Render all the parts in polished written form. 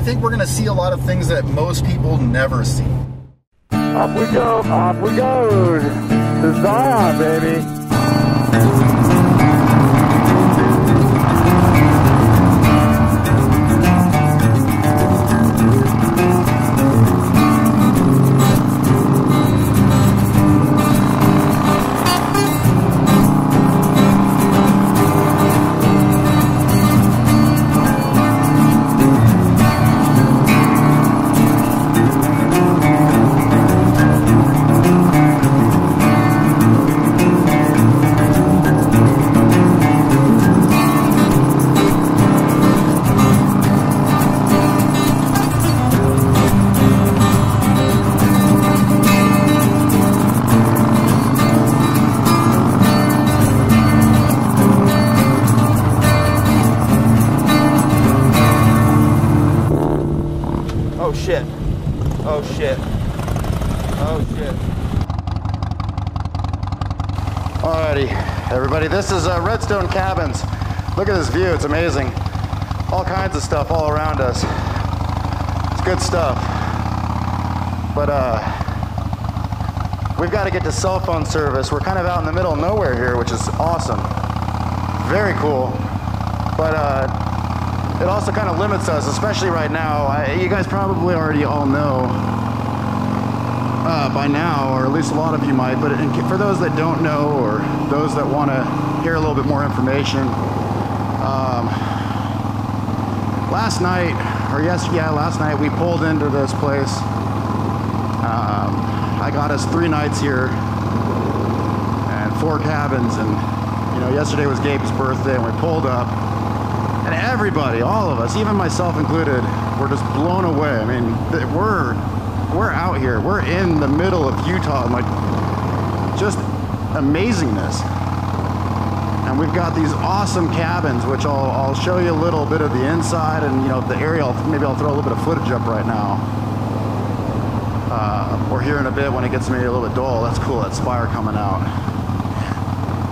think we're going to see a lot of things that most people never see. Off we go, off we go. To Zion, baby. Shit. Oh shit. Oh shit. Alrighty, everybody, this is Redstone Cabins. Look at this view, it's amazing. All kinds of stuff all around us. It's good stuff. But we've got to get to cell phone service. We're kind of out in the middle of nowhere here, which is awesome. Very cool. But it also kind of limits us, especially right now. You guys probably already all know by now, or at least a lot of you might, but for those that don't know, or those that want to hear a little bit more information, last night we pulled into this place. I got us 3 nights here and 4 cabins, and you know, yesterday was Gabe's birthday, and we pulled up. And everybody, all of us, even myself included, were just blown away. I mean, we're out here. We're in the middle of Utah, and like, just amazingness. And we've got these awesome cabins, which I'll show you a little bit of the inside, and you know, the area. Maybe I'll throw a little bit of footage up right now, or here in a bit when it gets maybe a little bit dull. That's cool. That spire coming out.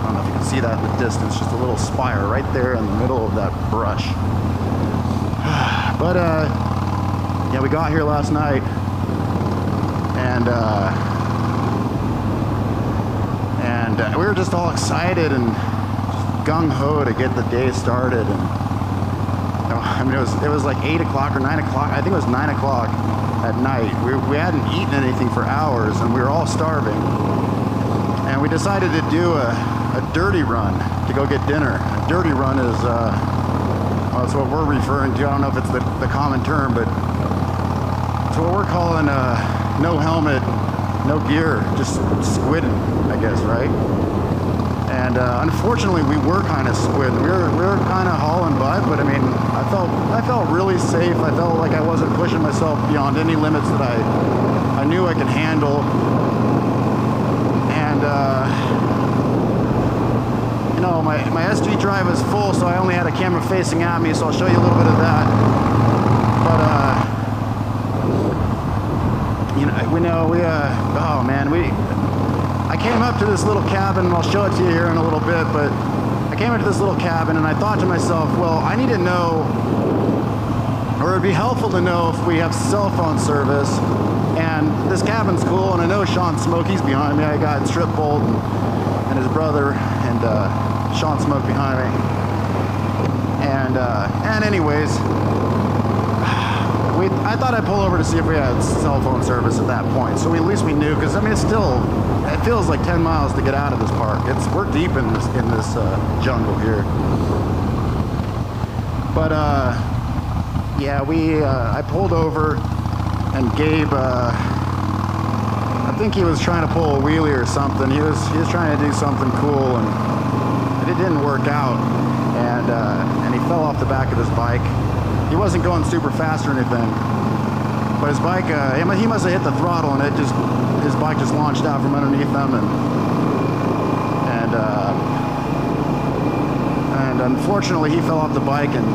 I don't know if you can see that in the distance, just a little spire right there in the middle of that brush. But yeah, we got here last night, and we were just all excited and gung-ho to get the day started. And you know, I mean, it was like 8 o'clock or 9 o'clock. I think it was 9 o'clock at night. We hadn't eaten anything for hours, and we were all starving. And we decided to do a dirty run to go get dinner. A dirty run is, well, that's what we're referring to. I don't know if it's the common term, but it's what we're calling no helmet, no gear, just squidding, I guess, right? And unfortunately, we were kind of squidding. We were kind of hauling butt, but I mean, I felt really safe. I felt like I wasn't pushing myself beyond any limits that I knew I could handle. And you know, my SD drive is full, so I only had a camera facing at me, so I'll show you a little bit of that. But you know, oh man, I came up to this little cabin, and I'll show it to you here in a little bit, but I came into this little cabin and I thought to myself, well, I need to know, or it'd be helpful to know if we have cell phone service. And this cabin's cool, and I know Sean Smokey's behind me. I got Strip Bolt and his brother, and Sean Smoke behind me. And anyways, I thought I'd pull over to see if we had cell phone service at that point, so at least we knew, because I mean, it feels like 10 miles to get out of this park. We're deep in this jungle here. But yeah, I pulled over, and Gabe, I think he was trying to pull a wheelie or something. He was trying to do something cool, and it didn't work out, and he fell off the back of his bike. He wasn't going super fast or anything, but his bike, he must have hit the throttle, and his bike just launched out from underneath him, and unfortunately he fell off the bike and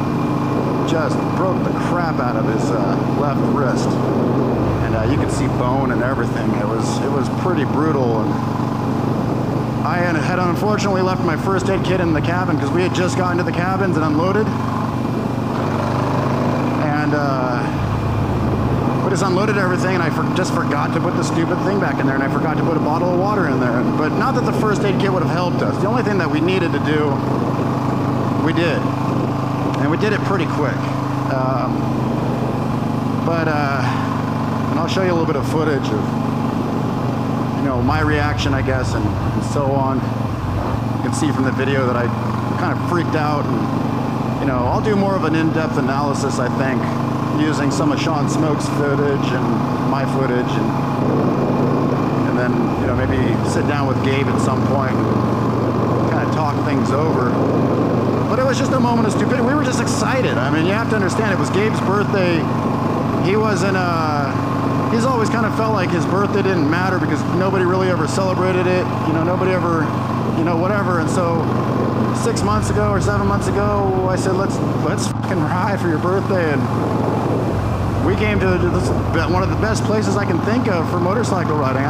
just broke the crap out of his left wrist, and you could see bone and everything. It was pretty brutal, and I had unfortunately left my first aid kit in the cabin because we had just gotten to the cabins and unloaded. And just unloaded everything, and I just forgot to put the stupid thing back in there, and I forgot to put a bottle of water in there. But not that the first aid kit would have helped us. The only thing that we needed to do, we did. And we did it pretty quick. And I'll show you a little bit of footage of, you know, my reaction, I guess, and so on. You can see from the video that I kind of freaked out, and, you know, I'll do more of an in-depth analysis, I think, using some of Sean Smoke's footage and my footage, and then, you know, maybe sit down with Gabe at some point and kind of talk things over. But it was just a moment of stupidity. We were just excited. I mean, you have to understand, it was Gabe's birthday. He wasn't, he's always kind of felt like his birthday didn't matter because nobody really ever celebrated it. You know, nobody ever, you know, whatever. And so 6 months ago or 7 months ago, I said, let's fucking ride for your birthday. And we came to this, one of the best places I can think of for motorcycle riding.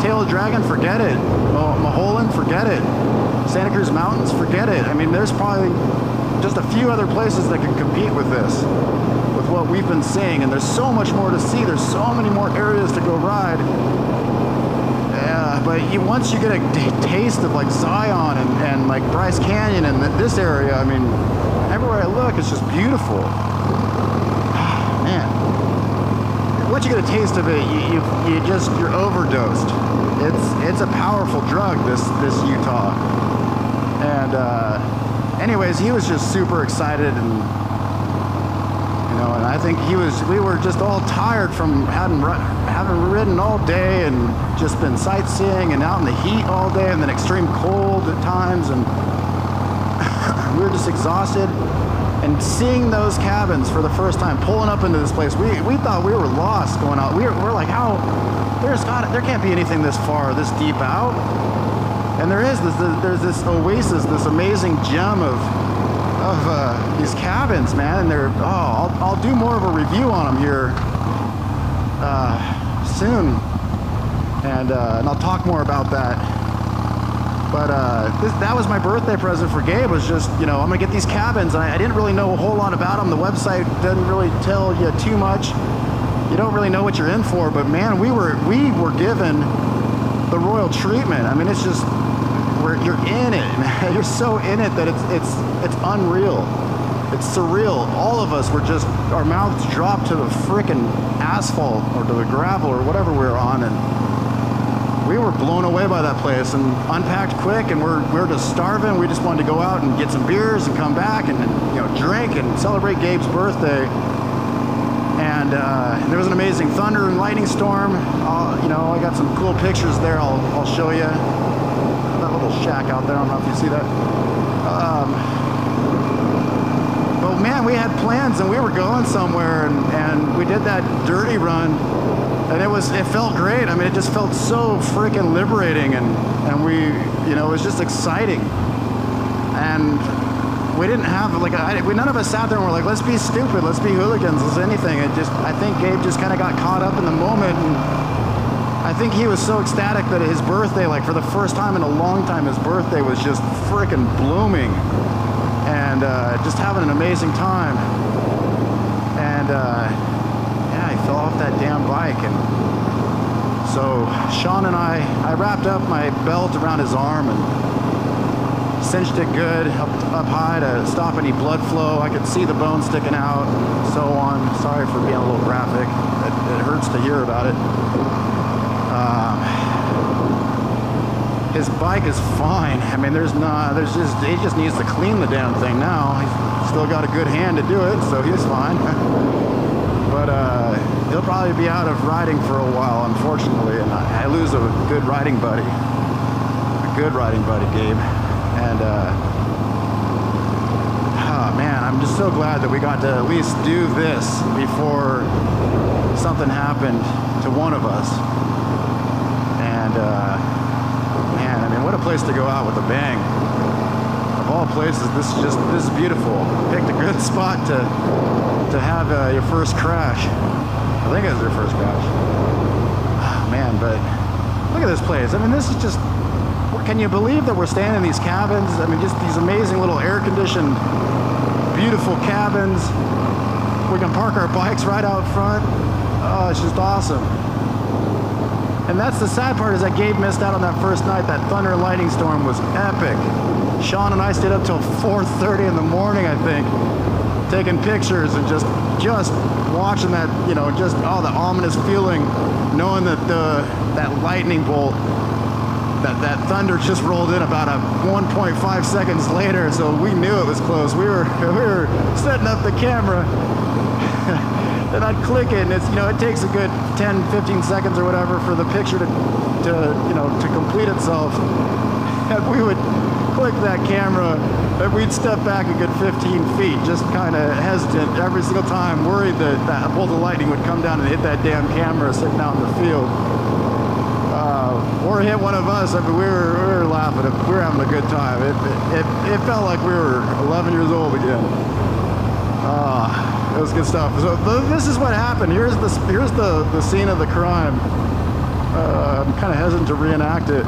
Tail of Dragon, forget it. Maholan, forget it. Santa Cruz Mountains, forget it. I mean, there's probably just a few other places that can compete with this, with what we've been seeing. And there's so much more to see. There's so many more areas to go ride. But once you get a taste of like Zion and like Bryce Canyon and this area, I mean, everywhere I look, it's just beautiful. Man, once you get a taste of it, you're overdosed. It's a powerful drug, this Utah. And anyways, he was just super excited, and you know, and I think we were just all tired from having ridden all day and just been sightseeing and out in the heat all day and then extreme cold at times, and we were just exhausted. And seeing those cabins for the first time, pulling up into this place, we thought we were lost going out. We're like, how? There can't be anything this far, this deep out. And there's this oasis, this amazing gem of these cabins, man. And they're, I'll do more of a review on them here soon, and I'll talk more about that. But that was my birthday present for Gabe, was just, you know, I'm gonna get these cabins. And I didn't really know a whole lot about them. The website doesn't really tell you too much. You don't really know what you're in for, but man, we were given the royal treatment. I mean, it's just, you're in it, man. You're so in it that it's unreal. It's surreal. All of us were just, our mouths dropped to the frickin' asphalt or to the gravel or whatever we were on, and we were blown away by that place and unpacked quick, and we're just starving. We just wanted to go out and get some beers and come back and, you know, drink and celebrate Gabe's birthday. And there was an amazing thunder and lightning storm. You know, I got some cool pictures there. I'll show you. That little shack out there. I don't know if you see that. But man, we had plans and we were going somewhere, and we did that dirty run, and it felt great. I mean, it just felt so freaking liberating, and we, you know, it was just exciting. And we didn't have, like, none of us sat there and were like, let's be stupid, let's be hooligans, let's anything. I think Gabe just kind of got caught up in the moment, and I think he was so ecstatic that his birthday, like for the first time in a long time, his birthday was just freaking blooming, and just having an amazing time. And yeah, he fell off that damn bike, and so Sean and I wrapped up my belt around his arm and cinched it good up high to stop any blood flow. I could see the bone sticking out, so on. Sorry for being a little graphic. It hurts to hear about it. His bike is fine. I mean, he just needs to clean the damn thing now. He's still got a good hand to do it, so he's fine. But he'll probably be out of riding for a while, unfortunately, and I lose a good riding buddy. A good riding buddy, Gabe. And man, I'm just so glad that we got to at least do this before something happened to one of us. And man, I mean, what a place to go out with a bang. Of all places, this is beautiful. Picked a good spot to have your first crash. I think it was your first crash. Oh, man, but look at this place. I mean, this is just, can you believe that we're staying in these cabins? I mean, just these amazing little air-conditioned, beautiful cabins. We can park our bikes right out front. Oh, it's just awesome. And that's the sad part, is that Gabe missed out on that first night. That thunder and lightning storm was epic. Sean and I stayed up till 4:30 in the morning, I think, taking pictures and just watching that, you know, just the ominous feeling, knowing that that lightning bolt, that thunder just rolled in about 1.5 seconds later, so we knew it was close. We were setting up the camera. And I'd click it, and it's, you know, it takes a good 10-15 seconds or whatever for the picture to complete itself. And we would click that camera, and we'd step back a good 15 feet, just kind of hesitant every single time, worried that that bolt of lightning would come down and hit that damn camera sitting out in the field. Or hit one of us. I mean, we were laughing. We were having a good time. It felt like we were 11 years old again. It was good stuff. So this is what happened. Here's the scene of the crime. I'm kind of hesitant to reenact it,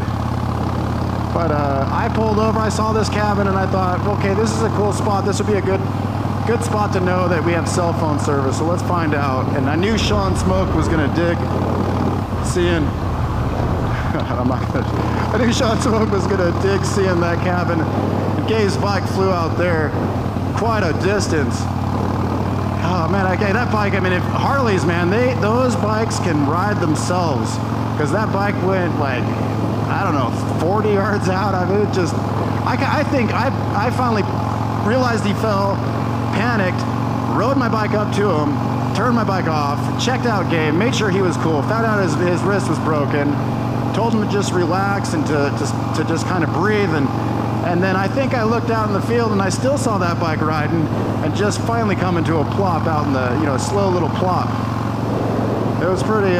but I pulled over. I saw this cabin, and I thought, okay, this is a cool spot. This would be a good spot to know that we have cell phone service. So let's find out. And I knew Sean Smoke was gonna dig, seeing. I knew Sean Smoke was gonna dig, seeing that cabin. And Gabe's bike flew out there quite a distance. Oh man, okay, that bike, I mean, if Harleys, man, those bikes can ride themselves, because that bike went like, I don't know, 40 yards out. I mean, it just, I think I finally realized he fell, panicked, rode my bike up to him, turned my bike off, checked out Gabe, made sure he was cool, found out his wrist was broken, told him to just relax and to just kind of breathe, and then I think I looked out in the field and I still saw that bike riding and just finally come into a plop out in the, you know, slow little plop. It was pretty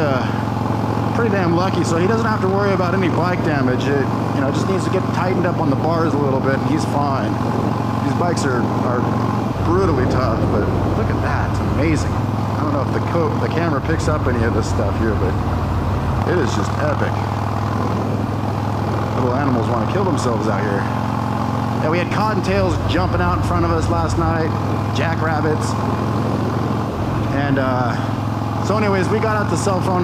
damn lucky, so he doesn't have to worry about any bike damage. It, you know, just needs to get tightened up on the bars a little bit and he's fine. These bikes are brutally tough, but look at that, it's amazing. I don't know if the camera picks up any of this stuff here, but it is just epic. Little animals want to kill themselves out here. Yeah, we had cottontails jumping out in front of us last night, jackrabbits, and so anyways, we got out the cell phone.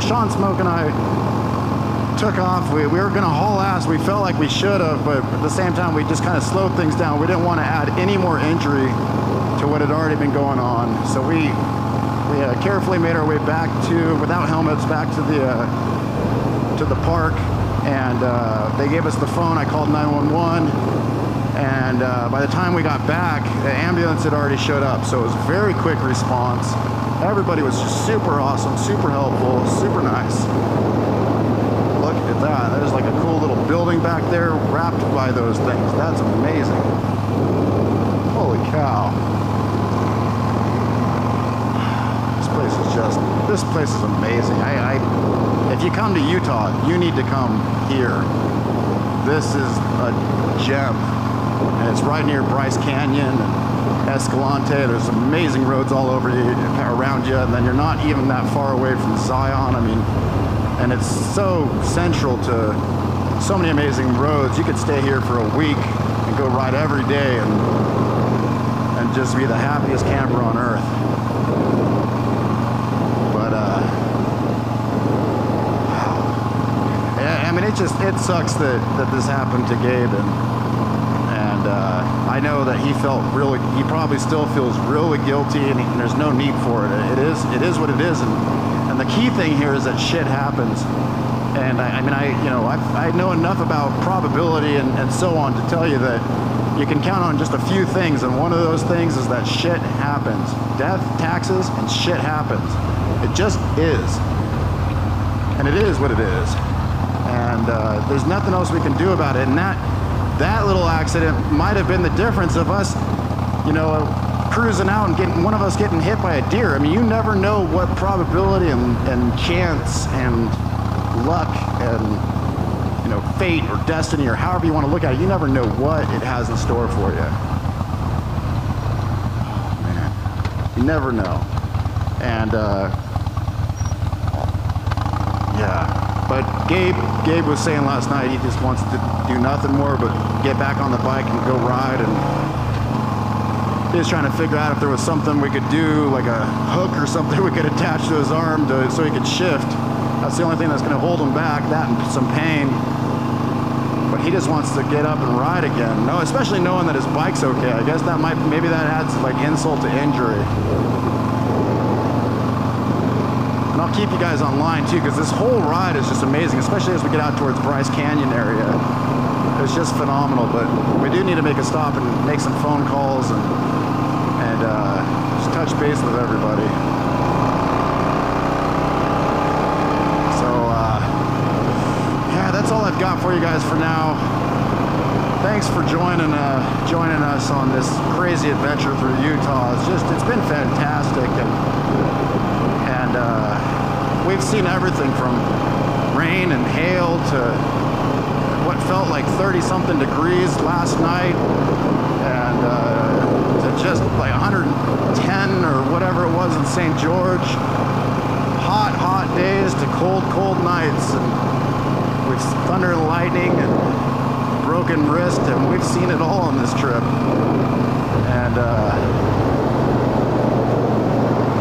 Sean Smoke and I took off. We were gonna haul ass. We felt like we should have, but at the same time, we just kind of slowed things down. We didn't want to add any more injury to what had already been going on. So we carefully made our way back without helmets, back to the park. And they gave us the phone. I called 911, and by the time we got back, the ambulance had already showed up, so it was a very quick response. Everybody was just super awesome, super helpful, super nice. Look at that. There's like a cool little building back there wrapped by those things. That's amazing. Holy cow. This place is amazing. If you come to Utah, you need to come here. This is a gem, and it's right near Bryce Canyon and Escalante. There's amazing roads all over you, around you, and then you're not even that far away from Zion. I mean, and it's so central to so many amazing roads. You could stay here for a week and go ride every day and just be the happiest camper on earth. I mean, it sucks that this happened to Gabe, and I know that he probably still feels really guilty, and there's no need for it. It is what it is, and the key thing here is that shit happens. And I know enough about probability and so on to tell you that you can count on just a few things, and one of those things is that shit happens. Death, taxes, and shit happens. It just is, and it is what it is. And there's nothing else we can do about it. And that little accident might have been the difference of us, you know, cruising out and one of us getting hit by a deer. I mean, you never know what probability and chance and luck and, you know, fate or destiny or however you want to look at it. You never know what it has in store for you. Oh, man, you never know. And yeah. But Gabe was saying last night he just wants to do nothing more but get back on the bike and go ride, and he was trying to figure out if there was something we could do, like a hook or something we could attach to his arm so he could shift. That's the only thing that's going to hold him back, that and some pain. But he just wants to get up and ride again. No, especially knowing that his bike's okay. I guess that maybe that adds like insult to injury. And I'll keep you guys online too, because this whole ride is just amazing, especially as we get out towards Bryce Canyon area. It's just phenomenal, but we do need to make a stop and make some phone calls and just touch base with everybody. So, yeah, that's all I've got for you guys for now. Thanks for joining us on this crazy adventure through Utah. It's been fantastic, and we've seen everything from rain and hail to what felt like 30-something degrees last night, and to just like 110 or whatever it was in St. George. Hot days to cold nights, and with thunder and lightning and broken wrist, and we've seen it all on this trip. And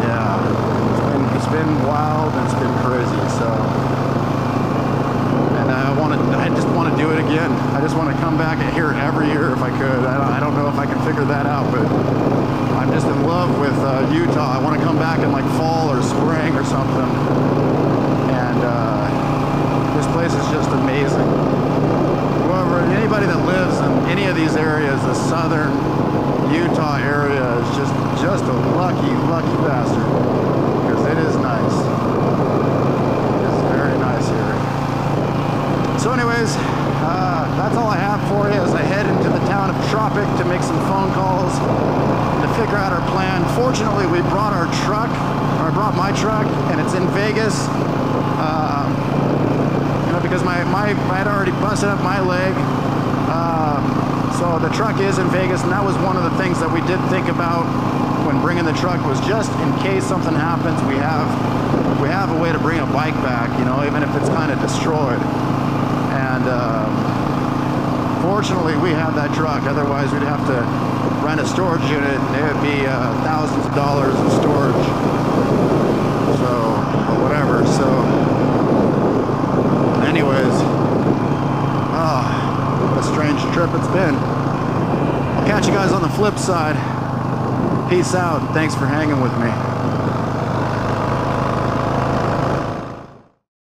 yeah, it's been wild and it's been crazy. So, and I just want to do it again. I just want to come back here every year if I could. I don't know if I can figure that out, but I'm just in love with Utah. I want to come back in like fall or spring or something. And this place is just amazing. Anybody that lives in any of these areas, the southern Utah area, is just a lucky bastard, because it is nice. It's very nice here. So anyways, that's all I have for you as I head into the town of Tropic to make some phone calls and to figure out our plan. Fortunately, we brought our truck, or I brought my truck, and it's in Vegas. Because I had already busted up my leg, so the truck is in Vegas, and that was one of the things that we did think about when bringing the truck, was just in case something happens, we have a way to bring a bike back, you know, even if it's kind of destroyed. And fortunately, we have that truck. Otherwise, we'd have to rent a storage unit, and it would be thousands of dollars in storage. So, or whatever. So. Anyways, what a strange trip it's been. I'll catch you guys on the flip side. Peace out. Thanks for hanging with me.